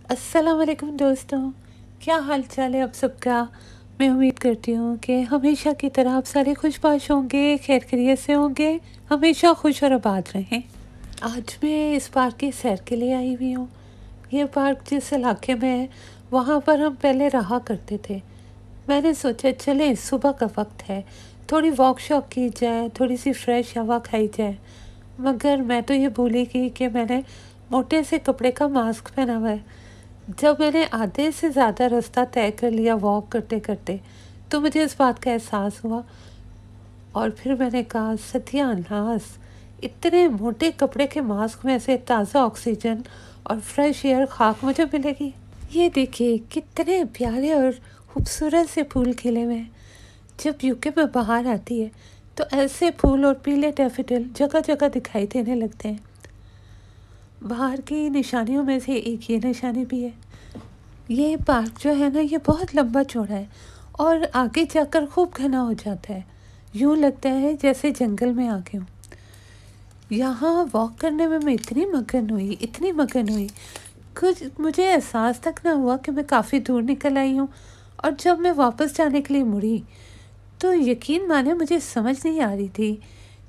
अस्सलाम वालेकुम दोस्तों, क्या हाल चाल है आप सबका। मैं उम्मीद करती हूँ कि हमेशा की तरह आप सारे खुशबाश होंगे, खैर खैरियत से होंगे, हमेशा खुश और आबाद रहें। आज मैं इस पार्क की सैर के लिए आई हुई हूँ। ये पार्क जिस इलाके में है वहाँ पर हम पहले रहा करते थे। मैंने सोचा चले सुबह का वक्त है, थोड़ी वॉक शॉक की जाए, थोड़ी सी फ्रेश हवा खाई जाए। मगर मैं तो ये भूली कि मैंने मोटे से कपड़े का मास्क पहना हुआ है। जब मैंने आधे से ज़्यादा रास्ता तय कर लिया वॉक करते करते, तो मुझे इस बात का एहसास हुआ और फिर मैंने कहा सत्यानाश, इतने मोटे कपड़े के मास्क में से ताज़ा ऑक्सीजन और फ्रेश एयर खाक मुझे मिलेगी। ये देखिए कितने प्यारे और खूबसूरत से फूल खिले हुए हैं। जब यूके में बाहर आती है तो ऐसे फूल और पीले डैफोडिल जगह जगह दिखाई देने लगते हैं। बाहर की निशानियों में से एक ये निशानी भी है। ये पार्क जो है ना, ये बहुत लंबा चौड़ा है और आगे जाकर खूब घना हो जाता है। यूँ लगता है जैसे जंगल में आ गई हूँ। यहाँ वॉक करने में मैं इतनी मगन हुई, कुछ मुझे एहसास तक ना हुआ कि मैं काफ़ी दूर निकल आई हूँ। और जब मैं वापस जाने के लिए मुड़ी तो यकीन माने मुझे समझ नहीं आ रही थी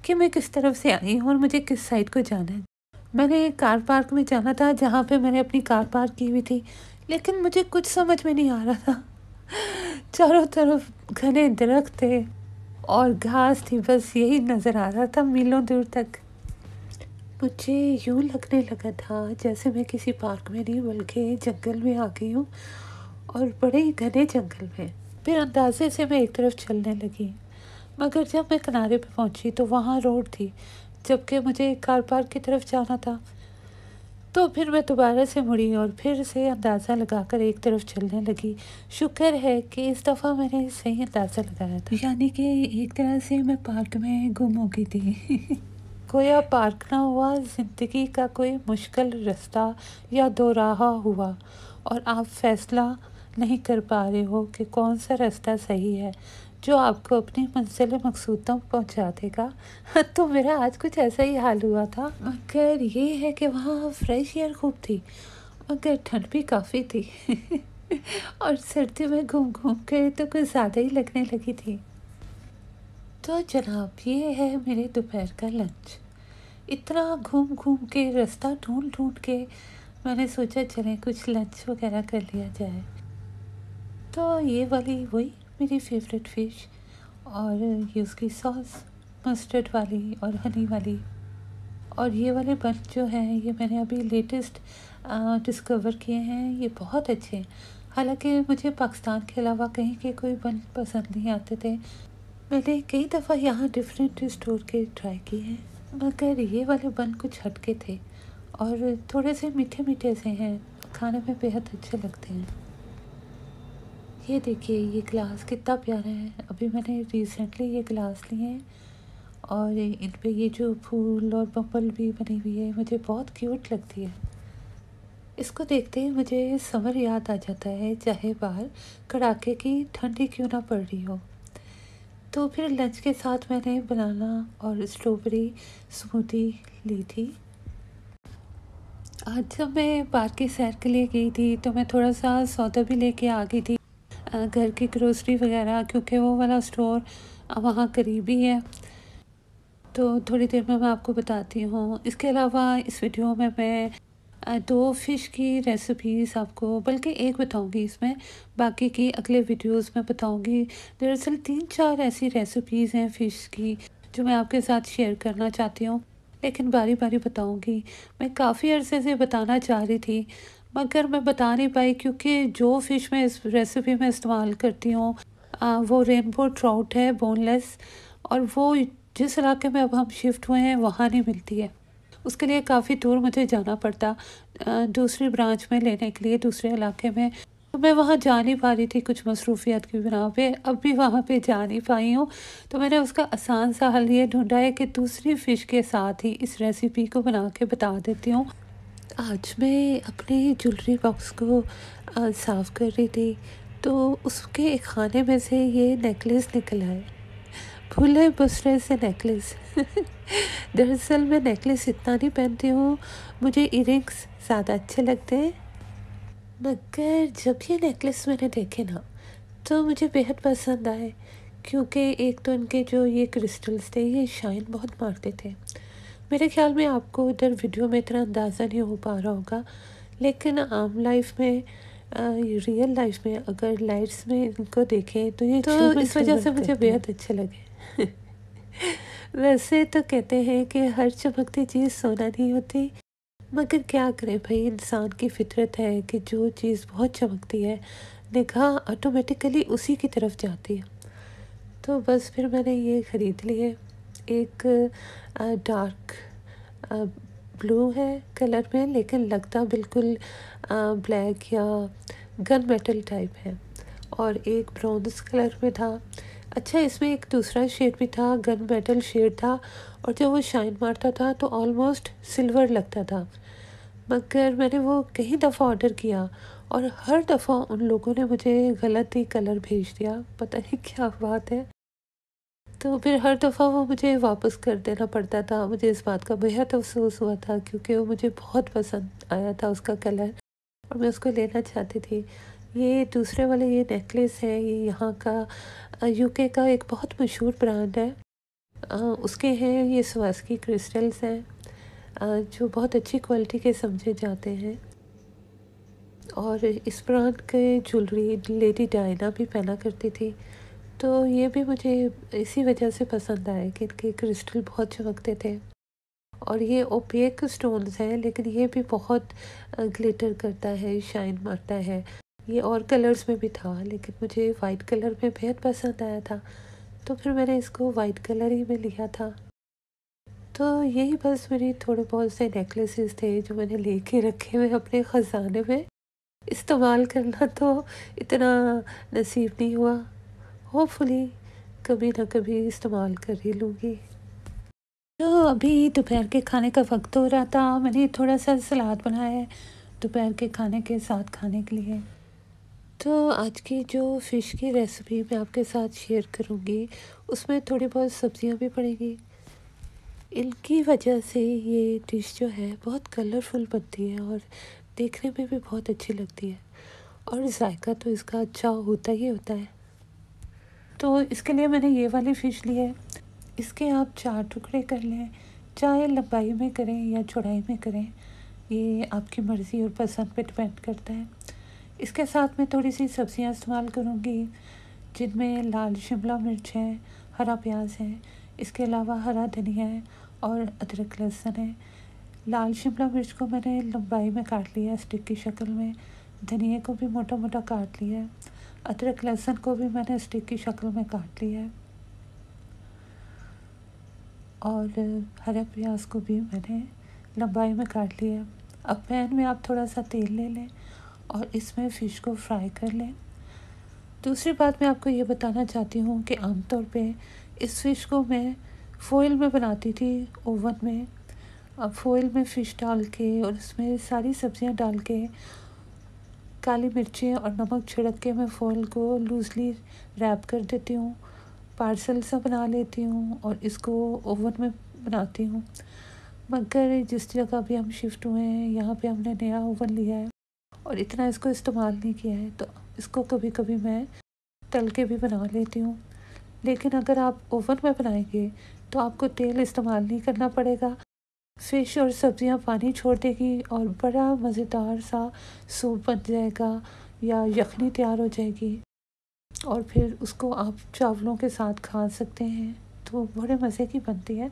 कि मैं किस तरफ से आई हूँ और मुझे किस साइड को जाना है। मैंने कार पार्क में जाना था जहाँ पे मैंने अपनी कार पार्क की हुई थी, लेकिन मुझे कुछ समझ में नहीं आ रहा था। चारों तरफ घने दरख्त थे और घास थी, बस यही नज़र आ रहा था मीलों दूर तक। मुझे यूँ लगने लगा था जैसे मैं किसी पार्क में नहीं बल्कि जंगल में आ गई हूँ, और बड़े ही घने जंगल में। फिर अंदाजे से मैं एक तरफ चलने लगी, मगर जब मैं किनारे पे पहुंची तो वहाँ रोड थी, जबकि मुझे कार पार्क की तरफ जाना था। तो फिर मैं दोबारा से मुड़ी और फिर से अंदाज़ा लगाकर एक तरफ चलने लगी। शुक्र है कि इस दफ़ा मैंने सही अंदाज़ा लगाया था, यानी कि एक तरह से मैं पार्क में गुम हो गई थी। कोई पार्क ना हुआ, ज़िंदगी का कोई मुश्किल रास्ता या दोराहा हुआ और आप फैसला नहीं कर पा रहे हो कि कौन सा रास्ता सही है जो आपको अपनी मंजिल मकसूद तक पहुंचा देगा। तो मेरा आज कुछ ऐसा ही हाल हुआ था। मगर ये है कि वहाँ फ्रेश एयर खूब थी, मगर ठंड भी काफ़ी थी। और सर्दी में घूम घूम के तो कुछ ज़्यादा ही लगने लगी थी। तो जनाब, ये है मेरे दोपहर का लंच। इतना घूम घूम के रास्ता ढूंढ ढूंढ के मैंने सोचा चलें कुछ लंच वगैरह कर लिया जाए। तो ये वाली वही मेरी फेवरेट फ़िश, और ये उसकी सॉस मस्टर्ड वाली और हनी वाली। और ये वाले बन जो हैं ये मैंने अभी लेटेस्ट डिस्कवर किए हैं, ये बहुत अच्छे हैं। हालांकि मुझे पाकिस्तान के अलावा कहीं के कोई बन पसंद नहीं आते थे। मैंने कई दफ़ा यहाँ डिफरेंट स्टोर के ट्राई किए हैं, मगर ये वाले बन कुछ हटके थे और थोड़े से मीठे मीठे से हैं, खाने में बेहद अच्छे लगते हैं। ये देखिए ये ग्लास कितना प्यारा है। अभी मैंने रिसेंटली ये ग्लास लिए हैं और इन पे ये जो फूल और बम्बल भी बनी हुई है मुझे बहुत क्यूट लगती है। इसको देखते ही मुझे समर याद आ जाता है, चाहे बाहर कड़ाके की ठंडी क्यों ना पड़ रही हो। तो फिर लंच के साथ मैंने बनाना और स्ट्रॉबेरी स्मूदी ली थी। आज जब मैं पार्क की सैर के लिए गई थी तो मैं थोड़ा सा सौदा भी लेके आ गई थी, घर की ग्रोसरी वगैरह, क्योंकि वो वाला स्टोर वहाँ करीब ही है। तो थोड़ी देर में मैं आपको बताती हूँ। इसके अलावा इस वीडियो में मैं 2 फ़िश की रेसिपीज़ आपको, बल्कि एक बताऊँगी इसमें, बाकी की अगले वीडियोस में बताऊँगी। दरअसल 3-4 ऐसी रेसिपीज़ हैं फ़िश की जो मैं आपके साथ शेयर करना चाहती हूँ, लेकिन बारी बारी बताऊँगी। मैं काफ़ी अरसे से बताना चाह रही थी मगर मैं बता नहीं पाई, क्योंकि जो फ़िश मैं इस रेसिपी में इस्तेमाल करती हूँ वो रेनबो ट्राउट है, बोनलेस, और वो जिस इलाके में अब हम शिफ्ट हुए हैं वहाँ नहीं मिलती है। उसके लिए काफ़ी दूर मुझे जाना पड़ता दूसरी ब्रांच में लेने के लिए, दूसरे इलाके में। तो मैं वहाँ जा नहीं पा रही थी कुछ मसरूफियत की बिना पे, अब भी वहाँ पे जा नहीं पाई हूँ। तो मैंने उसका आसान सा हल ये ढूंढा है कि दूसरी फ़िश के साथ ही इस रेसिपी को बना के बता देती हूँ। आज मैं अपने ज्वेलरी बॉक्स को साफ़ कर रही थी तो उसके एक खाने में से ये नेकलेस निकला है, भूले बुसरे से नेकलेस। दरअसल मैं नेकलेस इतना नहीं पहनती हूँ, मुझे इयरिंग्स ज़्यादा अच्छे लगते हैं। मगर जब ये नेकलेस मैंने देखे ना, तो मुझे बेहद पसंद आए, क्योंकि एक तो इनके जो ये क्रिस्टल्स थे ये शाइन बहुत मारते थे। मेरे ख्याल में आपको इधर वीडियो में इतना अंदाज़ा नहीं हो पा रहा होगा, लेकिन आम लाइफ में रियल लाइफ में अगर लाइट्स में इनको देखें तो ये तो इस वजह से मुझे बेहद अच्छे लगे। वैसे तो कहते हैं कि हर चमकती चीज़ सोना नहीं होती, मगर क्या करें भाई, इंसान की फितरत है कि जो चीज़ बहुत चमकती है निगाह ऑटोमेटिकली उसी की तरफ जाती है। तो बस फिर मैंने ये ख़रीद लिए। एक डार्क ब्लू है कलर में, लेकिन लगता बिल्कुल ब्लैक या गन मेटल टाइप है, और एक ब्राउन्स कलर में था। अच्छा, इसमें एक दूसरा शेड भी था, गन मेटल शेड था, और जब वो शाइन मारता था तो ऑलमोस्ट सिल्वर लगता था। मगर मैंने वो कई दफ़ा ऑर्डर किया और हर दफ़ा उन लोगों ने मुझे गलत ही कलर भेज दिया, पता नहीं क्या बात है। तो फिर हर दफ़ा वो मुझे वापस कर देना पड़ता था। मुझे इस बात का बेहद अफ़सोस हुआ था, क्योंकि वो मुझे बहुत पसंद आया था उसका कलर, और मैं उसको लेना चाहती थी। ये दूसरे वाले ये नेकलेस है, ये यहाँ का यूके का एक बहुत मशहूर ब्रांड है। उसके हैं ये स्वास्की क्रिस्टल्स हैं, जो बहुत अच्छी क्वालिटी के समझे जाते हैं। और इस ब्रांड के ज्वेलरी लेडी डायना भी पहना करती थी, तो ये भी मुझे इसी वजह से पसंद आए कि इनके क्रिस्टल बहुत चमकते थे। और ये ओपेक स्टोन्स हैं, लेकिन ये भी बहुत ग्लिटर करता है, शाइन मारता है। ये और कलर्स में भी था, लेकिन मुझे वाइट कलर में बेहद पसंद आया था, तो फिर मैंने इसको वाइट कलर ही में लिया था। तो यही बस मेरी थोड़े बहुत से नेकलेसेस थे जो मैंने लेके रखे हुए अपने ख़जाने में। इस्तेमाल करना तो इतना नसीब नहीं हुआ, होपफुली कभी ना कभी इस्तेमाल कर ही लूँगी। तो अभी दोपहर के खाने का वक्त हो रहा था, मैंने थोड़ा सा सलाद बनाया है दोपहर के खाने के साथ खाने के लिए। तो आज की जो फ़िश की रेसिपी मैं आपके साथ शेयर करूँगी, उसमें थोड़ी बहुत सब्जियां भी पड़ेंगी। इनकी वजह से ये डिश जो है बहुत कलरफुल बनती है और देखने में भी बहुत अच्छी लगती है, और जायका तो इसका अच्छा होता ही होता है। तो इसके लिए मैंने ये वाली फ़िश ली है। इसके आप 4 टुकड़े कर लें, चाहे लंबाई में करें या चौड़ाई में करें, ये आपकी मर्ज़ी और पसंद पे डिपेंड करता है। इसके साथ मैं थोड़ी सी सब्जियां इस्तेमाल करूँगी, जिनमें लाल शिमला मिर्च है, हरा प्याज है, इसके अलावा हरा धनिया है और अदरक लहसुन है। लाल शिमला मिर्च को मैंने लंबाई में काट लिया है स्टिक की शक्ल में, धनिया को भी मोटा मोटा काट लिया है, अदरक लहसुन को भी मैंने स्टिक की शक्ल में काट लिया है, और हरे प्याज को भी मैंने लंबाई में काट लिया। अब पैन में आप थोड़ा सा तेल ले लें और इसमें फ़िश को फ्राई कर लें। दूसरी बात मैं आपको ये बताना चाहती हूँ कि आमतौर पे इस फ़िश को मैं फ़ॉइल में बनाती थी, ओवन में। अब फ़ॉइल में फ़िश डाल के और उसमें सारी सब्जियाँ डाल के, काली मिर्चें और नमक छिड़क के मैं फ़ॉइल को लूज़ली रैप कर देती हूँ, पार्सल सा बना लेती हूँ और इसको ओवन में बनाती हूँ। मगर जिस जगह भी हम शिफ्ट हुए हैं, यहाँ पे हमने नया ओवन लिया है और इतना इसको इस्तेमाल नहीं किया है, तो इसको कभी कभी मैं तल के भी बना लेती हूँ। लेकिन अगर आप ओवन में बनाएंगे तो आपको तेल इस्तेमाल नहीं करना पड़ेगा, फ़िश और सब्जियां पानी छोड़ देगी और बड़ा मज़ेदार सा सूप बन जाएगा या यखनी तैयार हो जाएगी, और फिर उसको आप चावलों के साथ खा सकते हैं, तो बड़े मज़े की बनती है।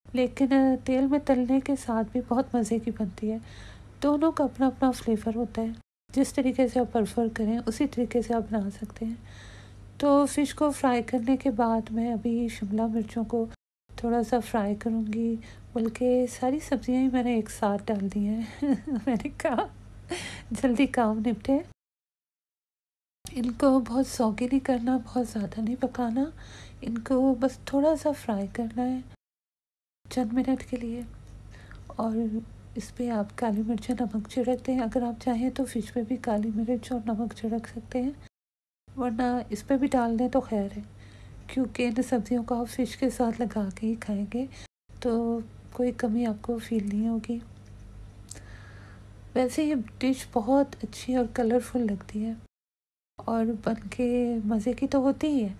लेकिन तेल में तलने के साथ भी बहुत मज़े की बनती है। दोनों का अपना अपना फ्लेवर होता है, जिस तरीके से आप प्रेफर करें उसी तरीके से आप बना सकते हैं। तो फ़िश को फ्राई करने के बाद मैं अभी शिमला मिर्चों को थोड़ा सा फ्राई करूँगी, बल्कि सारी सब्जियां ही मैंने एक साथ डाल दी हैं। मैंने कहा जल्दी काम निपटे। इनको बहुत सौगी नहीं करना, बहुत ज़्यादा नहीं पकाना, इनको बस थोड़ा सा फ्राई करना है चंद मिनट के लिए। और इस पे आप काली मिर्च नमक छिड़क दें, अगर आप चाहें तो फ़िश पे भी काली मिर्च और नमक छिड़क सकते हैं, वरना इस पे भी डाल दें तो खैर है, क्योंकि इन सब्जियों को आप फ़िश के साथ लगा के ही खाएंगे तो कोई कमी आपको फील नहीं होगी। वैसे ये डिश बहुत अच्छी और कलरफुल लगती है और बन के मज़े की तो होती ही है,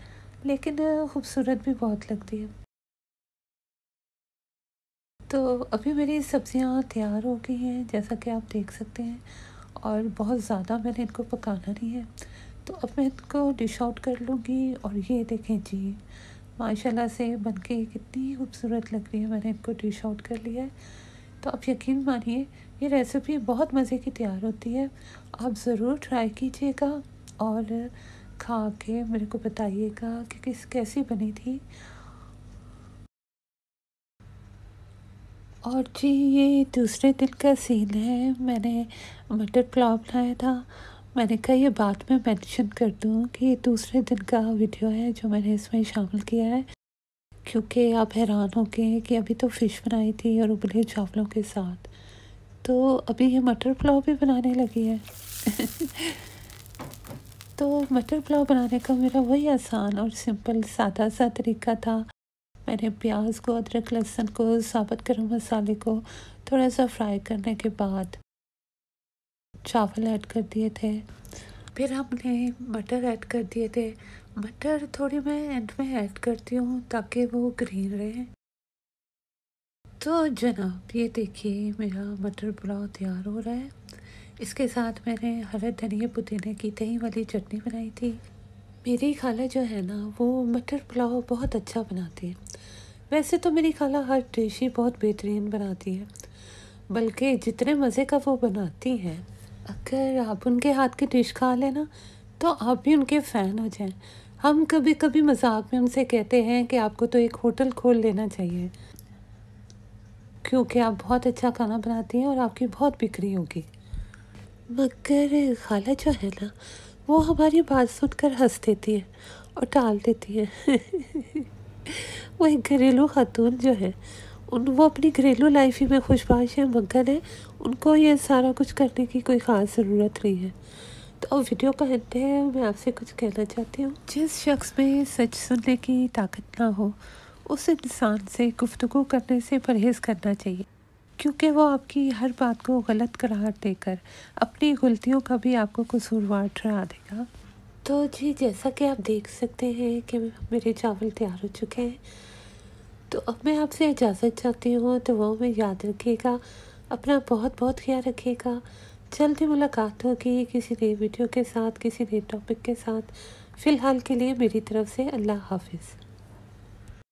लेकिन खूबसूरत भी बहुत लगती है। तो अभी मेरी सब्जियां तैयार हो गई हैं, जैसा कि आप देख सकते हैं, और बहुत ज़्यादा मैंने इनको पकाना नहीं है। तो अब मैं इनको डिश आउट कर लूँगी। और ये देखें जी, माशाल्लाह से बनके कितनी खूबसूरत लग रही है। मैंने इनको डिश आउट कर लिया है। तो आप यकीन मानिए, ये रेसिपी बहुत मज़े की तैयार होती है। आप ज़रूर ट्राई कीजिएगा और खा के मेरे को बताइएगा कि कैसी बनी थी। और जी, ये दूसरे दिन का सीन है। मैंने मटर पुलाव बनाया था। मैंने कहा ये बाद में मेंशन कर दूँ कि ये दूसरे दिन का वीडियो है जो मैंने इसमें शामिल किया है, क्योंकि आप हैरान होंगे कि अभी तो फ़िश बनाई थी और उबले चावलों के साथ, तो अभी ये मटर पुलाव भी बनाने लगी है। तो मटर पुलाव बनाने का मेरा वही आसान और सिंपल सादा सा तरीका था। मैंने प्याज को, अदरक लहसुन को, साबुत गरम मसाले को थोड़ा सा फ्राई करने के बाद चावल ऐड कर दिए थे। फिर हमने मटर ऐड कर दिए थे। मटर थोड़ी मैं एंड में ऐड करती हूँ ताकि वो ग्रीन रहे। तो जनाब, ये देखिए मेरा मटर पुलाव तैयार हो रहा है। इसके साथ मैंने हरे धनिया पुदीने की दही वाली चटनी बनाई थी। मेरी खाला जो है ना, वो मटर पुलाव बहुत अच्छा बनाती है। वैसे तो मेरी खाला हर डिश ही बहुत बेहतरीन बनाती है, बल्कि जितने मज़े का वो बनाती हैं, अगर आप उनके हाथ की डिश खा लें ना, तो आप भी उनके फ़ैन हो जाएं। हम कभी कभी मजाक में उनसे कहते हैं कि आपको तो एक होटल खोल लेना चाहिए, क्योंकि आप बहुत अच्छा खाना बनाती हैं और आपकी बहुत बिक्री होगी। मगर खाला जो है ना, वो हमारी बात सुनकर हंस देती है और टाल देती है। वो एक घरेलू खातून जो है, उन वो अपनी घरेलू लाइफ ही में खुशबाश है, मगन है। उनको ये सारा कुछ करने की कोई ख़ास ज़रूरत नहीं है। तो अब वीडियो का अंत है, मैं आपसे कुछ कहना चाहती हूँ। जिस शख्स में सच सुनने की ताकत ना हो, उस इंसान से गुफ्तगू करने से परहेज़ करना चाहिए, क्योंकि वो आपकी हर बात को गलत करार देकर अपनी गलतियों का भी आपको कसूरवार ठहरा देगा। तो जी, जैसा कि आप देख सकते हैं कि मेरे चावल तैयार हो चुके हैं। तो अब मैं आपसे इजाज़त चाहती हूँ, तो वो में याद रखिएगा, अपना बहुत बहुत ख्याल रखिएगा। जल्दी मुलाकात होगी किसी नई वीडियो के साथ, किसी नए टॉपिक के साथ। फ़िलहाल के लिए मेरी तरफ से अल्लाह हाफ़िज़।